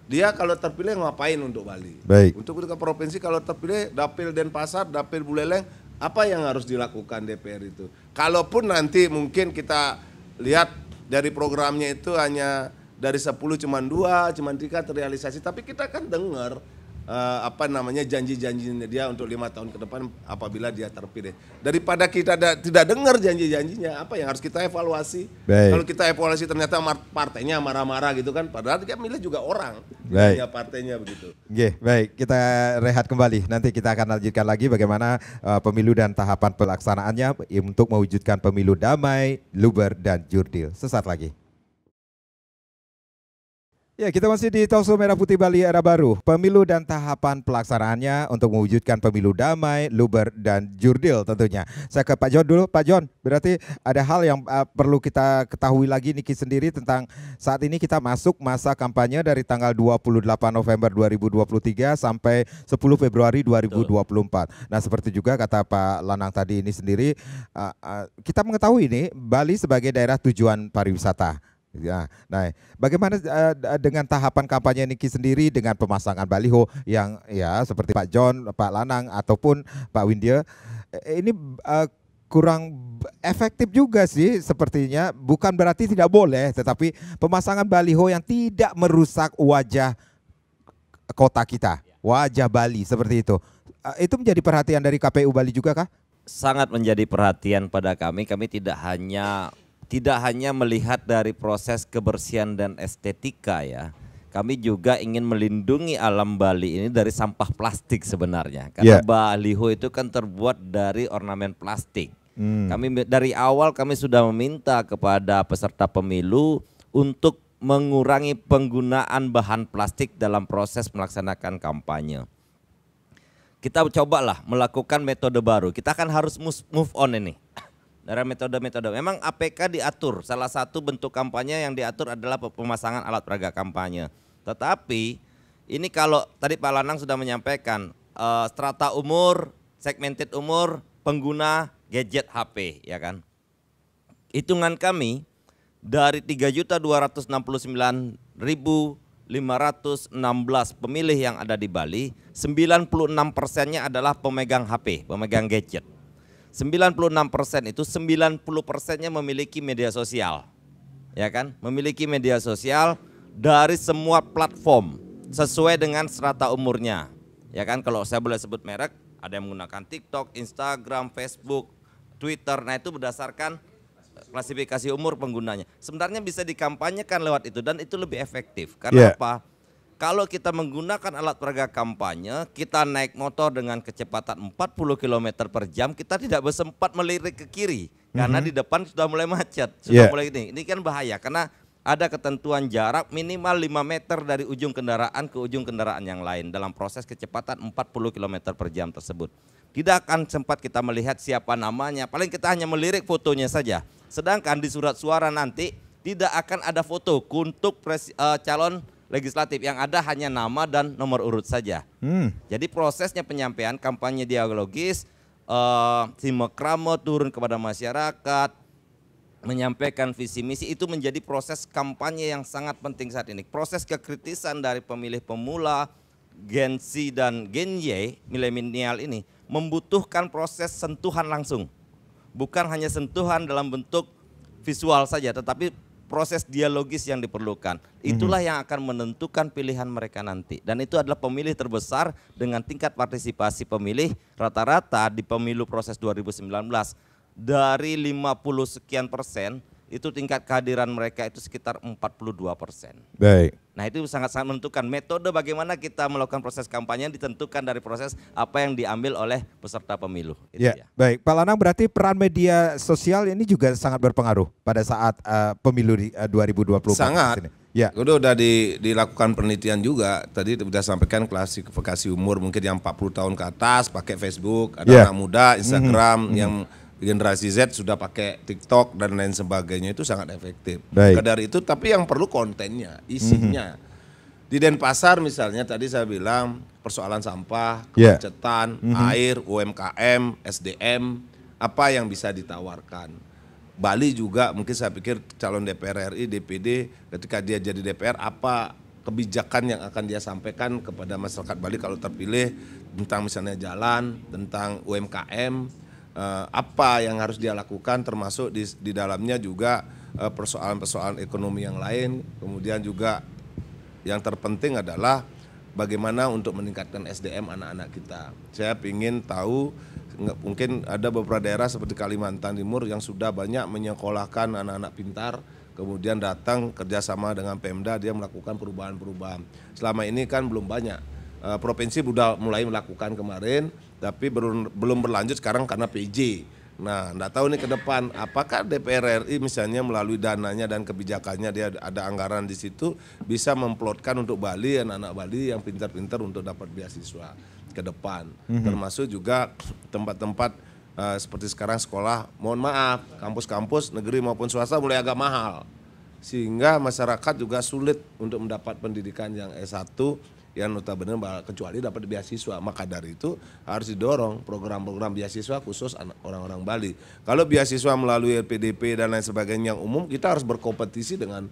dia kalau terpilih ngapain untuk Bali? Untuk ke provinsi kalau terpilih Dapil Denpasar, Dapil Buleleng, apa yang harus dilakukan DPR itu? Kalaupun nanti mungkin kita lihat dari programnya itu hanya dari 10 cuma 2, cuma 3 terrealisasi, tapi kita kan dengar janji-janjinya dia untuk 5 tahun ke depan apabila dia terpilih. Daripada kita tidak dengar janji-janjinya, apa yang harus kita evaluasi? Baik. Kalau kita evaluasi ternyata partainya marah-marah gitu kan, padahal dia milih juga orang, Baik. ya partainya begitu. Oke, baik, kita rehat kembali. Nanti kita akan lanjutkan lagi bagaimana pemilu dan tahapan pelaksanaannya untuk mewujudkan pemilu damai, luber, dan jurdil. Sesaat lagi. Ya, kita masih di Talkshow Merah Putih Bali Era Baru. Pemilu dan tahapan pelaksanaannya untuk mewujudkan pemilu damai, luber, dan jurdil tentunya. Saya ke Pak John dulu. Pak John, berarti ada hal yang perlu kita ketahui lagi Niki sendiri tentang saat ini kita masuk masa kampanye dari tanggal 28 November 2023 sampai 10 Februari 2024. Nah, seperti juga kata Pak Lanang tadi ini sendiri, kita mengetahui ini Bali sebagai daerah tujuan pariwisata. Ya, nah, bagaimana dengan tahapan kampanye Niki sendiri dengan pemasangan baliho yang ya seperti Pak John, Pak Lanang ataupun Pak Windya, ini kurang efektif juga sih sepertinya. Bukan berarti tidak boleh, tetapi pemasangan baliho yang tidak merusak wajah kota kita, wajah Bali seperti itu. Itu menjadi perhatian dari KPU Bali juga kah? Sangat menjadi perhatian pada kami. Kami tidak hanya melihat dari proses kebersihan dan estetika ya. Kami juga ingin melindungi alam Bali ini dari sampah plastik sebenarnya. Karena baliho itu kan terbuat dari ornamen plastik. Kami dari awal kami sudah meminta kepada peserta pemilu untuk mengurangi penggunaan bahan plastik dalam proses melaksanakan kampanye. Kita cobalah melakukan metode baru. Kita kan harus move on ini. Dari metode-metode, memang APK diatur, salah satu bentuk kampanye yang diatur adalah pemasangan alat peraga kampanye. Tetapi ini kalau tadi Pak Lanang sudah menyampaikan strata umur, segmented umur, pengguna gadget HP, ya kan. Hitungan kami dari 3.269.516 pemilih yang ada di Bali, 96%-nya adalah pemegang HP, pemegang gadget. 96% itu 90%-nya memiliki media sosial, ya kan? Memiliki media sosial dari semua platform sesuai dengan strata umurnya, ya kan? Kalau saya boleh sebut merek, ada yang menggunakan TikTok, Instagram, Facebook, Twitter. Nah itu berdasarkan klasifikasi umur penggunanya. Sebenarnya bisa dikampanyekan lewat itu dan itu lebih efektif. Karena apa? Kalau kita menggunakan alat peraga kampanye, kita naik motor dengan kecepatan 40 km per jam, kita tidak sempat melirik ke kiri. Karena di depan sudah mulai macet, sudah mulai ini. Ini kan bahaya karena ada ketentuan jarak minimal 5 meter dari ujung kendaraan ke ujung kendaraan yang lain dalam proses kecepatan 40 km per jam tersebut. Tidak akan sempat kita melihat siapa namanya, paling kita hanya melirik fotonya saja. Sedangkan di surat suara nanti tidak akan ada foto untuk calon legislatif, yang ada hanya nama dan nomor urut saja. Jadi prosesnya penyampaian kampanye dialogis, simekramo turun kepada masyarakat, menyampaikan visi misi, itu menjadi proses kampanye yang sangat penting saat ini. Proses kekritisan dari pemilih pemula, Gen Z dan Gen Y, milenial ini membutuhkan proses sentuhan langsung. Bukan hanya sentuhan dalam bentuk visual saja, tetapi proses dialogis yang diperlukan. Itulah yang akan menentukan pilihan mereka nanti. Dan itu adalah pemilih terbesar dengan tingkat partisipasi pemilih rata-rata di pemilu proses 2019. Dari 50 sekian persen, itu tingkat kehadiran mereka itu sekitar 42%. Baik. Nah itu sangat-sangat menentukan. Metode bagaimana kita melakukan proses kampanye ditentukan dari proses apa yang diambil oleh peserta pemilu. Itu ya, baik. Pak Lanang, berarti peran media sosial ini juga sangat berpengaruh pada saat pemilu di 2024. Sangat. Ini. Ya. Udah dilakukan penelitian juga. Tadi sudah sampaikan klasifikasi umur mungkin yang 40 tahun ke atas pakai Facebook, ada anak muda Instagram, yang generasi Z sudah pakai TikTok dan lain sebagainya, itu sangat efektif. Dari itu, tapi yang perlu kontennya, isinya. Di Denpasar misalnya tadi saya bilang persoalan sampah, kemacetan, air, UMKM, SDM, apa yang bisa ditawarkan. Bali juga mungkin saya pikir calon DPR RI, DPD ketika dia jadi DPR, apa kebijakan yang akan dia sampaikan kepada masyarakat Bali kalau terpilih tentang misalnya jalan, tentang UMKM, apa yang harus dia lakukan, termasuk di dalamnya juga persoalan-persoalan ekonomi yang lain. Kemudian juga yang terpenting adalah bagaimana untuk meningkatkan SDM anak-anak kita. Saya ingin tahu, mungkin ada beberapa daerah seperti Kalimantan Timur yang sudah banyak menyekolahkan anak-anak pintar, kemudian datang kerjasama dengan Pemda, dia melakukan perubahan-perubahan. Selama ini kan belum banyak. Provinsi sudah mulai melakukan kemarin, tapi belum berlanjut sekarang karena PJ. Nah, enggak tahu nih ke depan apakah DPR RI misalnya melalui dananya dan kebijakannya, dia ada anggaran di situ, bisa memplotkan untuk Bali, anak-anak Bali yang pintar-pintar untuk dapat beasiswa ke depan. Termasuk juga tempat-tempat seperti sekarang sekolah, mohon maaf, kampus-kampus negeri maupun swasta mulai agak mahal. Sehingga masyarakat juga sulit untuk mendapat pendidikan yang S1 yang notabene kecuali dapat beasiswa. Maka dari itu harus didorong program-program beasiswa khusus orang-orang Bali. Kalau beasiswa melalui LPDP dan lain sebagainya yang umum, kita harus berkompetisi dengan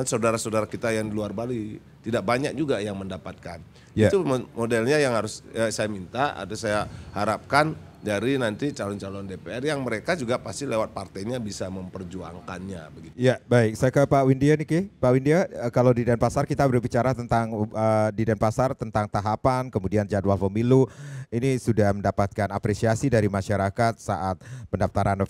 saudara-saudara kita yang di luar Bali. Tidak banyak juga yang mendapatkan. Itu modelnya yang harus saya minta, atau saya harapkan dari nanti calon-calon DPR yang mereka juga pasti lewat partainya bisa memperjuangkannya begitu. Ya, baik. Saya ke Pak Windia nih, Ki. Pak Windia, kalau di Denpasar kita berbicara tentang di Denpasar tentang tahapan, kemudian jadwal pemilu. Ini sudah mendapatkan apresiasi dari masyarakat saat pendaftaran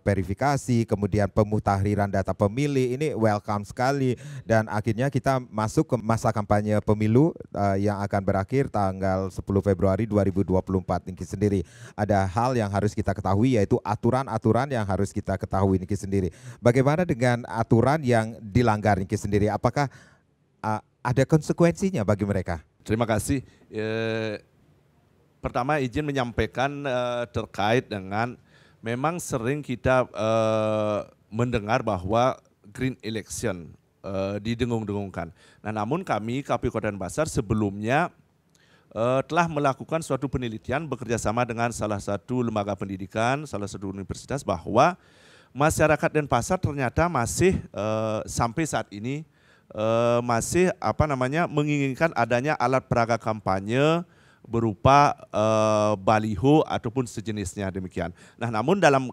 verifikasi, kemudian pemutahriran data pemilih. Ini welcome sekali, dan akhirnya kita masuk ke masa kampanye pemilu yang akan berakhir tanggal 10 Februari 2024 ini sendiri. Ada hal yang harus kita ketahui, yaitu aturan-aturan yang harus kita ketahui Niki sendiri. Bagaimana dengan aturan yang dilanggar Niki sendiri? Apakah ada konsekuensinya bagi mereka? Terima kasih. Pertama izin menyampaikan terkait dengan memang sering kita mendengar bahwa green election didengung-dengungkan. Nah, namun kami KPU Kota Denpasar sebelumnya telah melakukan suatu penelitian bekerjasama dengan salah satu lembaga pendidikan, salah satu universitas, bahwa masyarakat Denpasar ternyata masih sampai saat ini masih menginginkan adanya alat peraga kampanye berupa baliho ataupun sejenisnya demikian. Nah, namun dalam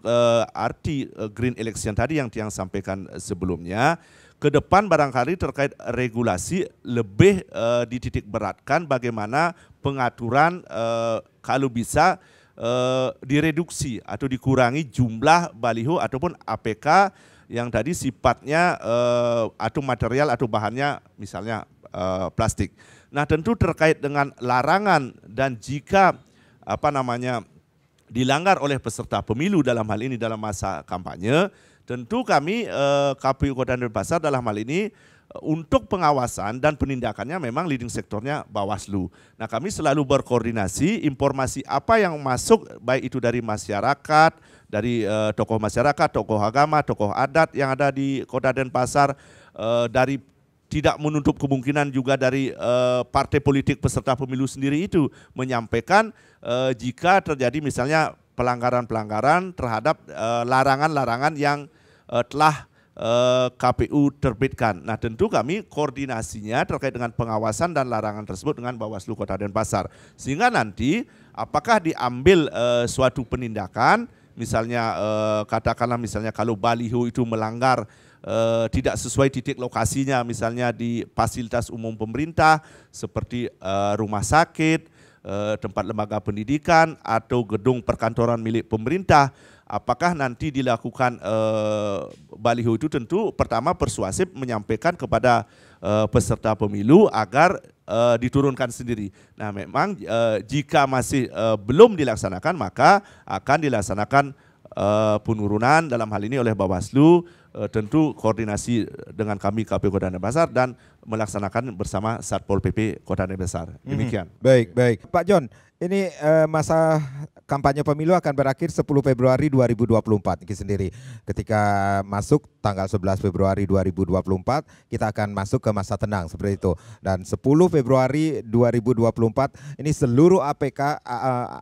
arti green election tadi yang sampaikan sebelumnya, ke depan barangkali terkait regulasi lebih dititik beratkan bagaimana pengaturan kalau bisa direduksi atau dikurangi jumlah baliho ataupun APK yang tadi sifatnya atau material atau bahannya misalnya plastik. Nah, tentu terkait dengan larangan dan jika dilanggar oleh peserta pemilu dalam hal ini dalam masa kampanye, tentu kami KPU Kota Denpasar dalam hal ini untuk pengawasan dan penindakannya memang leading sektornya Bawaslu. Nah, kami selalu berkoordinasi, informasi apa yang masuk baik itu dari masyarakat, dari tokoh masyarakat, tokoh agama, tokoh adat yang ada di Kota Denpasar, dari tidak menutup kemungkinan juga dari partai politik peserta pemilu sendiri itu menyampaikan jika terjadi misalnya pelanggaran-pelanggaran terhadap larangan-larangan yang telah KPU terbitkan. Nah, tentu kami koordinasinya terkait dengan pengawasan dan larangan tersebut dengan Bawaslu Kota Denpasar. Sehingga nanti apakah diambil suatu penindakan, misalnya katakanlah misalnya kalau baliho itu melanggar tidak sesuai titik lokasinya, misalnya di fasilitas umum pemerintah seperti rumah sakit, tempat lembaga pendidikan atau gedung perkantoran milik pemerintah, apakah nanti dilakukan baliho itu tentu pertama persuasif menyampaikan kepada peserta pemilu agar diturunkan sendiri. Nah, memang jika masih belum dilaksanakan maka akan dilaksanakan penurunan dalam hal ini oleh Bawaslu, tentu koordinasi dengan kami KPU Kota Denpasar dan melaksanakan bersama Satpol PP Kota Denpasar. Demikian. Baik, baik. Pak John, ini masa kampanye pemilu akan berakhir 10 Februari 2024 ini sendiri. Ketika masuk tanggal 11 Februari 2024, kita akan masuk ke masa tenang seperti itu. Dan 10 Februari 2024 ini seluruh APK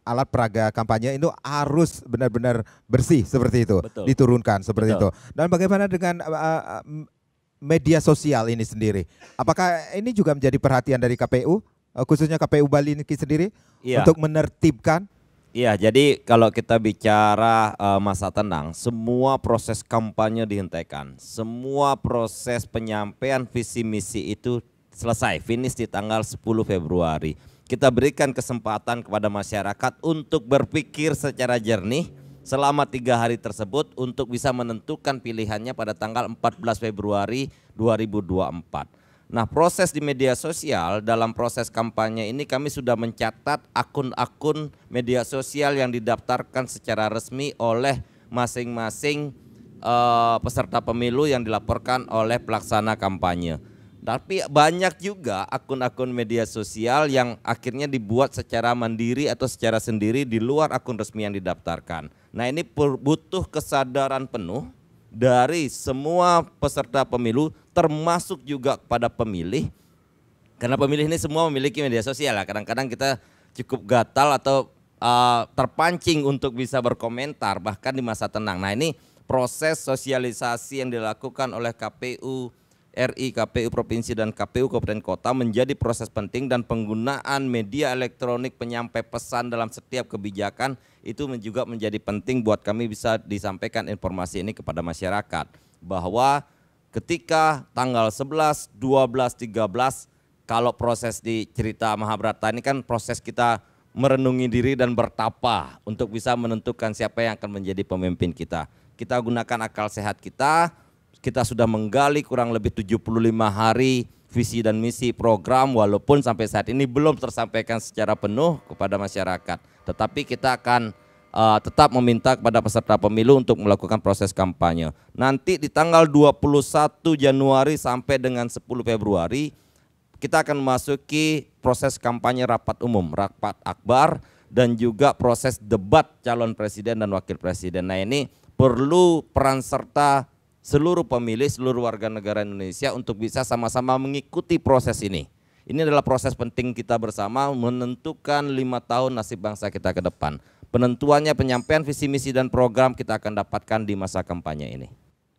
alat peraga kampanye itu harus benar-benar bersih seperti itu. Betul. Diturunkan seperti Betul. itu. Dan bagaimana dengan media sosial ini sendiri? Apakah ini juga menjadi perhatian dari KPU, khususnya KPU Bali ini sendiri, untuk menertibkan? Iya, jadi kalau kita bicara masa tenang, semua proses kampanye dihentikan, semua proses penyampaian visi misi itu selesai, finish di tanggal 10 Februari. Kita berikan kesempatan kepada masyarakat untuk berpikir secara jernih selama 3 hari tersebut untuk bisa menentukan pilihannya pada tanggal 14 Februari 2024. Nah, proses di media sosial dalam proses kampanye ini kami sudah mencatat akun-akun media sosial yang didaftarkan secara resmi oleh masing-masing peserta pemilu yang dilaporkan oleh pelaksana kampanye. Tapi banyak juga akun-akun media sosial yang akhirnya dibuat secara mandiri atau secara sendiri di luar akun resmi yang didaftarkan. Nah, ini butuh kesadaran penuh dari semua peserta pemilu termasuk juga kepada pemilih. Karena pemilih ini semua memiliki media sosial ya. Kadang-kadang kita cukup gatal atau terpancing untuk bisa berkomentar bahkan di masa tenang. Nah, ini proses sosialisasi yang dilakukan oleh KPU RI, KPU Provinsi dan KPU Kabupaten Kota menjadi proses penting dan penggunaan media elektronik penyampai pesan dalam setiap kebijakan itu juga menjadi penting buat kami bisa disampaikan informasi ini kepada masyarakat bahwa ketika tanggal 11, 12, 13 kalau proses di cerita Mahabharata ini kan proses kita merenungi diri dan bertapa untuk bisa menentukan siapa yang akan menjadi pemimpin kita. Kita gunakan akal sehat kita sudah menggali kurang lebih 75 hari visi dan misi program walaupun sampai saat ini belum tersampaikan secara penuh kepada masyarakat. Tetapi kita akan tetap meminta kepada peserta pemilu untuk melakukan proses kampanye. Nanti di tanggal 21 Januari sampai dengan 10 Februari kita akan memasuki proses kampanye rapat umum, rapat akbar dan juga proses debat calon presiden dan wakil presiden. Nah, ini perlu peran serta seluruh pemilih, seluruh warga negara Indonesia untuk bisa sama-sama mengikuti proses ini. Ini adalah proses penting kita bersama menentukan 5 tahun nasib bangsa kita ke depan. Penentuannya penyampaian visi misi dan program kita akan dapatkan di masa kampanye ini.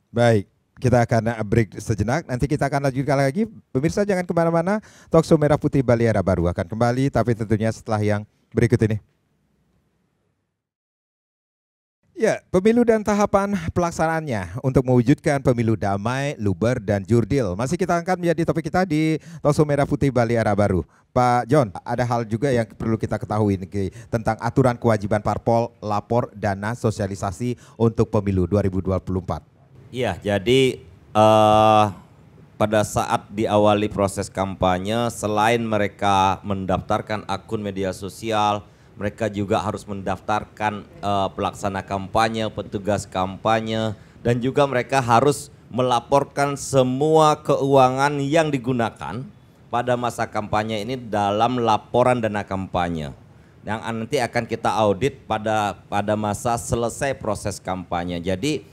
Baik, kita akan break sejenak, nanti kita akan lanjutkan lagi. Pemirsa jangan kemana-mana, Talkshow Merah Putih Bali Era Baru akan kembali tapi tentunya setelah yang berikut ini. Ya, pemilu dan tahapan pelaksanaannya untuk mewujudkan pemilu damai, luber, dan jurdil. Masih kita angkat menjadi topik kita di Talkshow Merah Putih Bali Era Baru. Pak John, ada hal juga yang perlu kita ketahui tentang aturan kewajiban parpol, lapor, dana, sosialisasi untuk pemilu 2024. Iya, jadi pada saat diawali proses kampanye, selain mereka mendaftarkan akun media sosial, mereka juga harus mendaftarkan pelaksana kampanye, petugas kampanye, dan juga mereka harus melaporkan semua keuangan yang digunakan pada masa kampanye ini dalam laporan dana kampanye. Yang nanti akan kita audit pada masa selesai proses kampanye. Jadi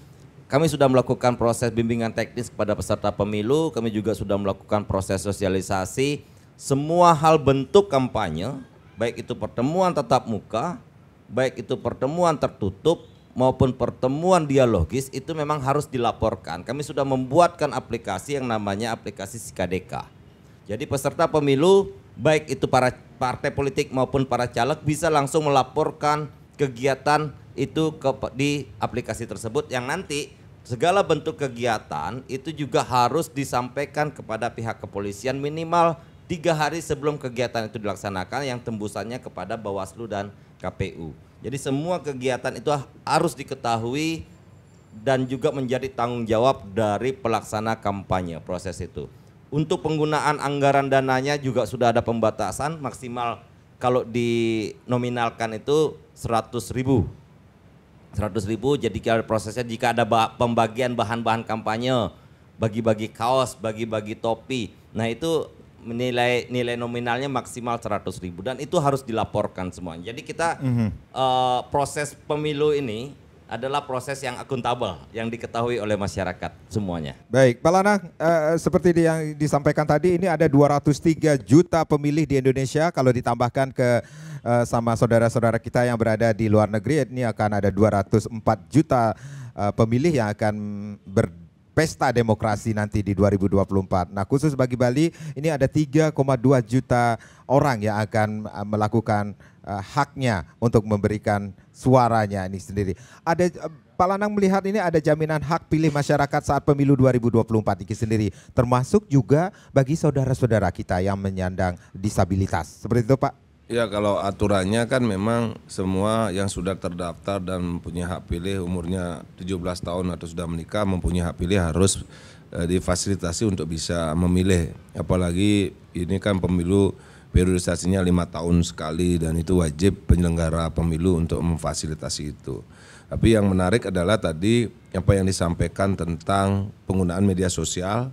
kami sudah melakukan proses bimbingan teknis kepada peserta pemilu, kami juga sudah melakukan proses sosialisasi, semua hal bentuk kampanye, baik itu pertemuan tatap muka, baik itu pertemuan tertutup maupun pertemuan dialogis itu memang harus dilaporkan. Kami sudah membuatkan aplikasi yang namanya aplikasi Sikadeka. Jadi peserta pemilu baik itu para partai politik maupun para caleg bisa langsung melaporkan kegiatan itu di aplikasi tersebut yang nanti segala bentuk kegiatan itu juga harus disampaikan kepada pihak kepolisian minimal 3 hari sebelum kegiatan itu dilaksanakan yang tembusannya kepada Bawaslu dan KPU. Jadi semua kegiatan itu harus diketahui dan juga menjadi tanggung jawab dari pelaksana kampanye proses itu. Untuk penggunaan anggaran dananya juga sudah ada pembatasan maksimal kalau dinominalkan itu 100.000. 100.000 jadi prosesnya jika ada pembagian bahan-bahan kampanye, bagi-bagi kaos, bagi-bagi topi. Nah itu nilai nominalnya maksimal 100.000 dan itu harus dilaporkan semuanya. Jadi kita proses pemilu ini adalah proses yang akuntabel yang diketahui oleh masyarakat semuanya. Baik, Pak Lana, seperti yang disampaikan tadi ini ada 203 juta pemilih di Indonesia. Kalau ditambahkan ke sama saudara-saudara kita yang berada di luar negeri, ini akan ada 204 juta pemilih yang akan berpesta demokrasi nanti di 2024. Nah, khusus bagi Bali ini ada 3,2 juta orang yang akan melakukan haknya untuk memberikan suaranya ini sendiri. Ada Pak Lanang melihat ini ada jaminan hak pilih masyarakat saat pemilu 2024 ini sendiri, termasuk juga bagi saudara-saudara kita yang menyandang disabilitas. Seperti itu Pak? Ya kalau aturannya kan memang semua yang sudah terdaftar dan mempunyai hak pilih umurnya 17 tahun atau sudah menikah mempunyai hak pilih harus difasilitasi untuk bisa memilih. Apalagi ini kan pemilu periodisasinya 5 tahun sekali dan itu wajib penyelenggara pemilu untuk memfasilitasi itu. Tapi yang menarik adalah tadi apa yang disampaikan tentang penggunaan media sosial.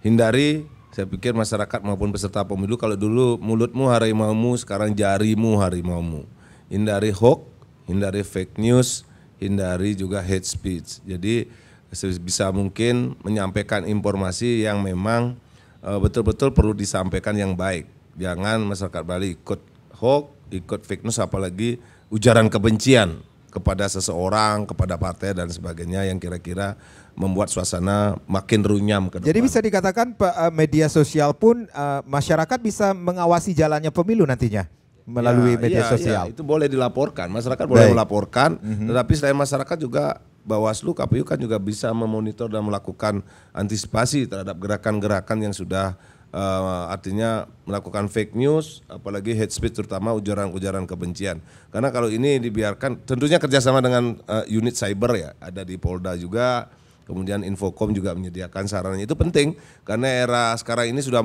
Hindari, saya pikir masyarakat maupun peserta pemilu, kalau dulu mulutmu harimaumu, sekarang jarimu harimaumu. Hindari hoax, hindari fake news, hindari juga hate speech. Jadi sebisa mungkin menyampaikan informasi yang memang betul-betul perlu disampaikan yang baik. Jangan masyarakat Bali ikut hoax, ikut fake news, apalagi ujaran kebencian kepada seseorang, kepada partai dan sebagainya yang kira-kira membuat suasana makin runyam ke depan. Jadi bisa dikatakan media sosial pun masyarakat bisa mengawasi jalannya pemilu nantinya melalui media sosial. Ya, itu boleh dilaporkan, masyarakat boleh melaporkan, tetapi selain masyarakat juga Bawaslu, KPU kan juga bisa memonitor dan melakukan antisipasi terhadap gerakan-gerakan yang sudah artinya melakukan fake news, apalagi hate speech, terutama ujaran-ujaran kebencian. Karena kalau ini dibiarkan, tentunya kerjasama dengan unit cyber ya, ada di Polda juga, kemudian Infocom juga menyediakan sarannya. Itu penting karena era sekarang ini sudah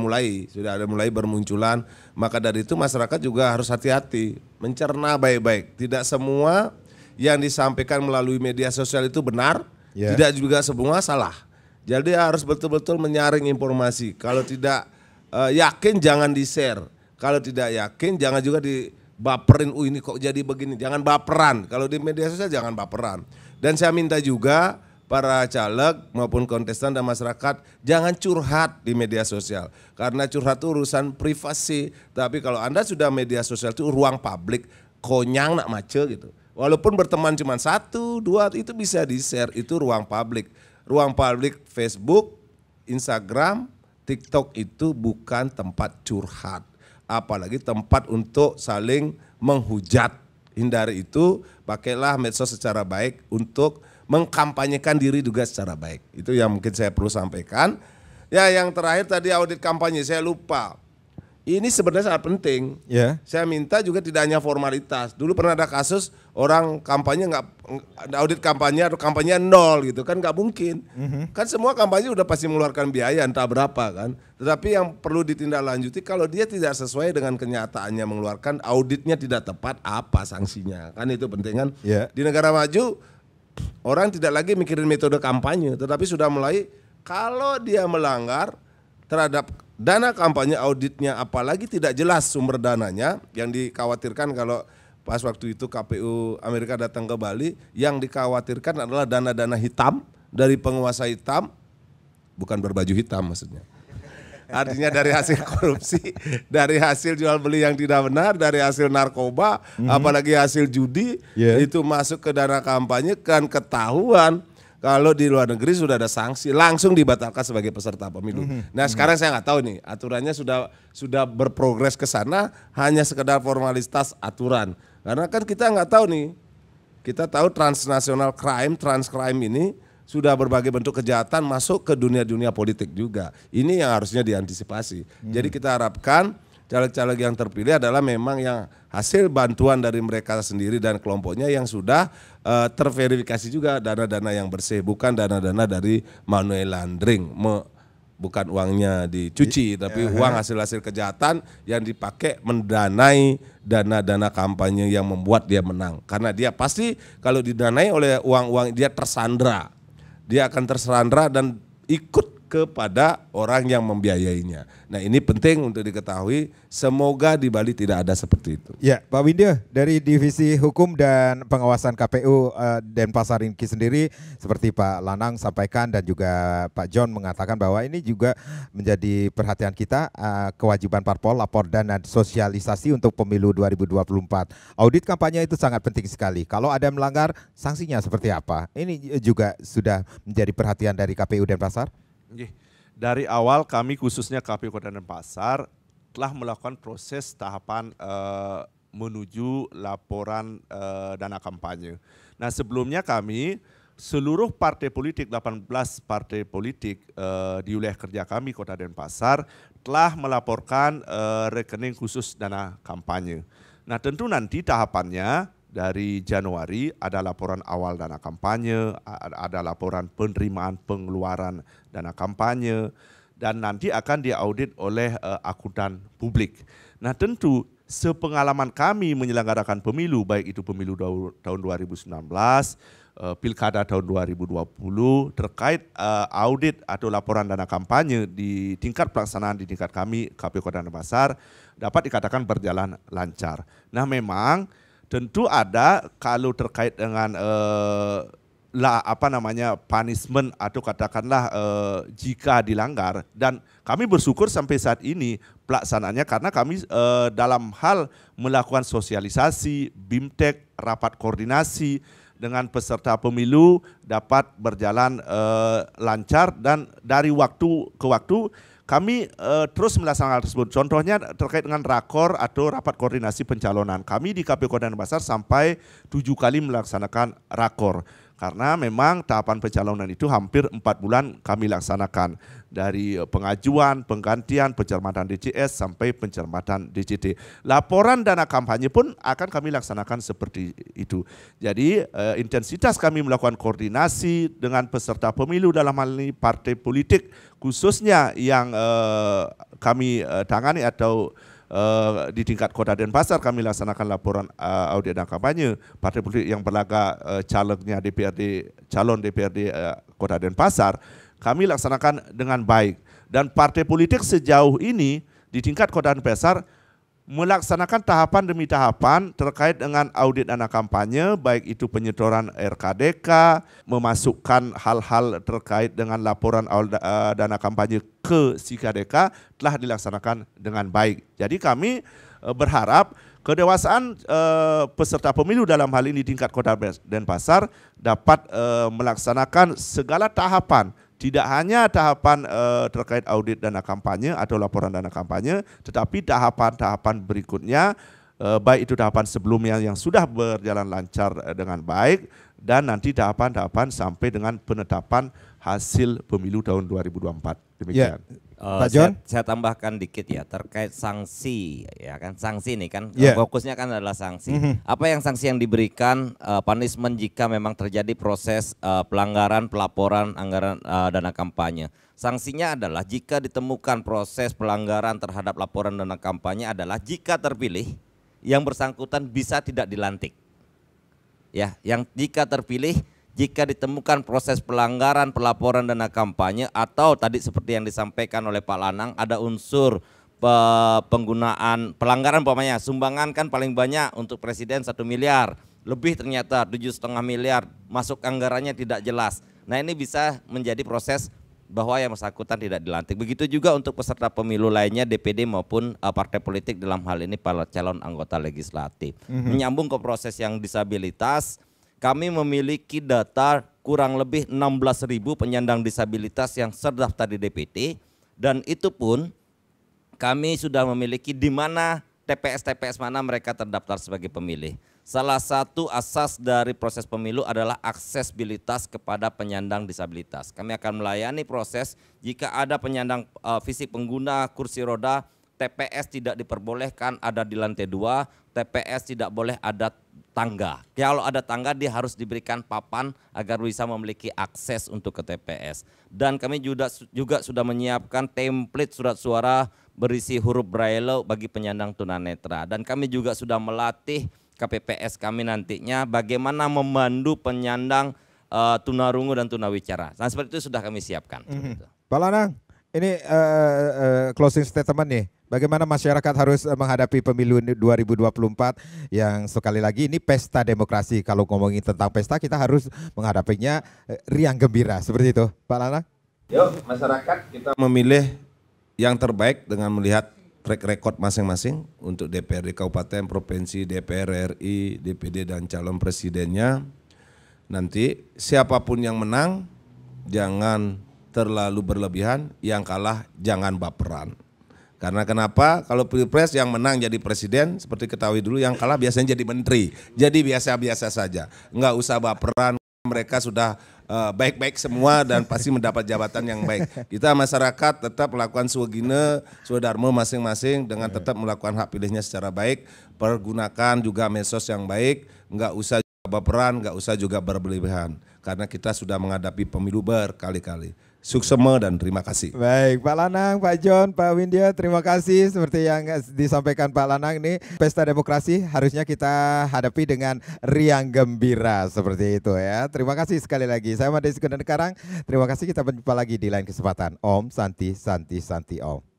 ada mulai bermunculan. Maka dari itu masyarakat juga harus hati-hati, mencerna baik-baik. Tidak semua yang disampaikan melalui media sosial itu benar, tidak juga semua salah. Jadi harus betul-betul menyaring informasi. Kalau tidak yakin jangan di-share. Kalau tidak yakin jangan juga dibaperin, ini kok jadi begini. Jangan baperan. Kalau di media sosial jangan baperan. Dan saya minta juga para caleg maupun kontestan dan masyarakat jangan curhat di media sosial. Karena curhat itu urusan privasi. Tapi kalau Anda sudah media sosial itu ruang publik, konyang nak mace gitu. Walaupun berteman cuma 1, 2 itu bisa di-share, itu ruang publik. Ruang publik Facebook, Instagram, TikTok itu bukan tempat curhat, apalagi tempat untuk saling menghujat. Hindari itu, pakailah medsos secara baik untuk mengkampanyekan diri juga secara baik. Itu yang mungkin saya perlu sampaikan. Ya, yang terakhir tadi audit kampanye, saya lupa. Ini sebenarnya sangat penting. Saya minta juga tidak hanya formalitas. Dulu pernah ada kasus orang kampanye audit kampanye atau kampanye 0 gitu kan, nggak mungkin. Kan semua kampanye udah pasti mengeluarkan biaya entah berapa kan. Tetapi yang perlu ditindaklanjuti kalau dia tidak sesuai dengan kenyataannya mengeluarkan, auditnya tidak tepat, apa sanksinya? Kan itu penting kan. Di negara maju orang tidak lagi mikirin metode kampanye, tetapi sudah mulai kalau dia melanggar terhadap dana kampanye, auditnya apalagi tidak jelas sumber dananya, yang dikhawatirkan kalau pas waktu itu KPU Amerika datang ke Bali, yang dikhawatirkan adalah dana-dana hitam dari penguasa hitam, bukan berbaju hitam maksudnya. Artinya dari hasil korupsi, dari hasil jual beli yang tidak benar, dari hasil narkoba, apalagi hasil judi, itu masuk ke dana kampanye, kan ketahuan. Kalau di luar negeri sudah ada sanksi, langsung dibatalkan sebagai peserta pemilu. Nah sekarang saya nggak tahu nih, aturannya sudah berprogres ke sana, hanya sekedar formalitas aturan. Karena kan kita nggak tahu nih, kita tahu transnational crime, transcrime ini sudah berbagai bentuk kejahatan masuk ke dunia politik juga. Ini yang harusnya diantisipasi. Jadi kita harapkan caleg-caleg yang terpilih adalah memang yang hasil bantuan dari mereka sendiri dan kelompoknya yang sudah terverifikasi juga dana-dana yang bersih, bukan dana-dana dari money laundering, bukan uangnya dicuci, tapi uang hasil-hasil kejahatan yang dipakai mendanai dana-dana kampanye yang membuat dia menang. Karena dia pasti kalau didanai oleh uang-uang dia tersandra, dia akan tersandra dan ikut kepada orang yang membiayainya. Nah ini penting untuk diketahui, semoga di Bali tidak ada seperti itu. Ya Pak Windia, dari Divisi Hukum dan Pengawasan KPU Denpasar ini sendiri, seperti Pak Lanang sampaikan dan juga Pak John mengatakan bahwa ini juga menjadi perhatian kita, kewajiban parpol, lapor dan sosialisasi untuk pemilu 2024. Audit kampanye itu sangat penting sekali. Kalau ada melanggar, sanksinya seperti apa? Ini juga sudah menjadi perhatian dari KPU Denpasar. Dari awal kami khususnya KPU Kota Denpasar telah melakukan proses tahapan menuju laporan dana kampanye. Nah sebelumnya kami seluruh partai politik, 18 partai politik di wilayah kerja kami Kota Denpasar telah melaporkan rekening khusus dana kampanye. Nah tentu nanti tahapannya dari Januari ada laporan awal dana kampanye, ada laporan penerimaan pengeluaran dana kampanye, dan nanti akan diaudit oleh akuntan publik. Nah tentu sepengalaman kami menyelenggarakan pemilu, baik itu pemilu tahun 2019, pilkada tahun 2020, terkait audit atau laporan dana kampanye di tingkat pelaksanaan di tingkat kami, KPU Kota Denpasar, dapat dikatakan berjalan lancar. Nah memang tentu ada kalau terkait dengan punishment atau katakanlah jika dilanggar, dan kami bersyukur sampai saat ini pelaksanaannya karena kami dalam hal melakukan sosialisasi, BIMTEK, rapat koordinasi dengan peserta pemilu dapat berjalan lancar, dan dari waktu ke waktu kami terus melaksanakan hal tersebut. Contohnya terkait dengan rakor atau rapat koordinasi pencalonan. Kami di KPU Kota Denpasar sampai 7 kali melaksanakan rakor. Karena memang tahapan pencalonan itu hampir 4 bulan kami laksanakan. Dari pengajuan, penggantian, pencermatan DCS sampai pencermatan DCT. Laporan dana kampanye pun akan kami laksanakan seperti itu. Jadi intensitas kami melakukan koordinasi dengan peserta pemilu, dalam hal ini partai politik khususnya yang kami tangani atau di tingkat Kota Denpasar kami laksanakan laporan audit dan kampanye partai politik yang berlaga calegnya DPRD, calon DPRD Kota Denpasar, kami laksanakan dengan baik. Dan partai politik sejauh ini di tingkat Kota Denpasar melaksanakan tahapan demi tahapan terkait dengan audit dana kampanye, baik itu penyetoran RKDK, memasukkan hal-hal terkait dengan laporan dana kampanye ke SIKADK telah dilaksanakan dengan baik. Jadi kami berharap kedewasaan peserta pemilu dalam hal ini tingkat Kota Denpasar dapat melaksanakan segala tahapan. Tidak hanya tahapan terkait audit dana kampanye atau laporan dana kampanye, tetapi tahapan-tahapan berikutnya, baik itu tahapan sebelumnya yang sudah berjalan lancar dengan baik, dan nanti tahapan-tahapan sampai dengan penetapan hasil pemilu tahun 2024. Demikian. Pak John? Saya tambahkan dikit ya terkait sanksi, ya kan, sanksi ini kan fokusnya kan adalah sanksi. Apa yang sanksi yang diberikan, punishment jika memang terjadi proses pelanggaran pelaporan anggaran dana kampanye. Sanksinya adalah jika ditemukan proses pelanggaran terhadap laporan dana kampanye adalah jika terpilih yang bersangkutan bisa tidak dilantik. Ya, yang jika terpilih, jika ditemukan proses pelanggaran pelaporan dana kampanye atau tadi seperti yang disampaikan oleh Pak Lanang ada unsur penggunaan pelanggaran, umpamanya sumbangan kan paling banyak untuk presiden 1 miliar, lebih ternyata 7,5 miliar masuk anggarannya tidak jelas. Nah ini bisa menjadi proses bahwa yang bersangkutan tidak dilantik. Begitu juga untuk peserta pemilu lainnya, DPD maupun partai politik, dalam hal ini para calon anggota legislatif. Menyambung ke proses yang disabilitas, kami memiliki data kurang lebih 16.000 penyandang disabilitas yang terdaftar di DPT, dan itu pun kami sudah memiliki di mana TPS-TPS mana mereka terdaftar sebagai pemilih. Salah satu asas dari proses pemilu adalah aksesibilitas kepada penyandang disabilitas. Kami akan melayani proses jika ada penyandang fisik pengguna kursi roda, TPS tidak diperbolehkan ada di lantai 2, TPS tidak boleh ada tangga. Kalau ada tangga dia harus diberikan papan agar bisa memiliki akses untuk ke TPS. Dan kami juga sudah menyiapkan template surat suara berisi huruf braille bagi penyandang tunanetra. Dan kami juga sudah melatih KPPS kami nantinya bagaimana memandu penyandang tunarungu dan tunawicara. Nah seperti itu sudah kami siapkan. Pak Lanang, ini closing statement nih. Bagaimana masyarakat harus menghadapi pemilu 2024 yang sekali lagi ini pesta demokrasi. Kalau ngomongin tentang pesta kita harus menghadapinya riang gembira seperti itu. Pak Lanang? Yuk masyarakat kita memilih yang terbaik dengan melihat track record masing-masing untuk DPRD Kabupaten, Provinsi, DPR RI, DPD dan calon presidennya. Nanti siapapun yang menang jangan terlalu berlebihan, yang kalah jangan baperan. Karena kenapa? Kalau pilpres yang menang jadi presiden, seperti ketahui dulu, yang kalah biasanya jadi menteri. Jadi biasa-biasa saja, nggak usah baperan. Mereka sudah baik-baik semua dan pasti mendapat jabatan yang baik. Kita masyarakat tetap melakukan swagine, swadharma masing-masing dengan tetap melakukan hak pilihnya secara baik. Pergunakan juga medsos yang baik, nggak usah baperan, nggak usah juga berlebihan. Karena kita sudah menghadapi pemilu berkali-kali. Suksema dan terima kasih. Baik, Pak Lanang, Pak John, Pak Windia, terima kasih. Seperti yang disampaikan Pak Lanang, ini pesta demokrasi harusnya kita hadapi dengan riang gembira seperti itu ya. Terima kasih sekali lagi. Saya Made Sekunden Karang. Terima kasih, kita berjumpa lagi di lain kesempatan. Om Santi Santi Santi Om.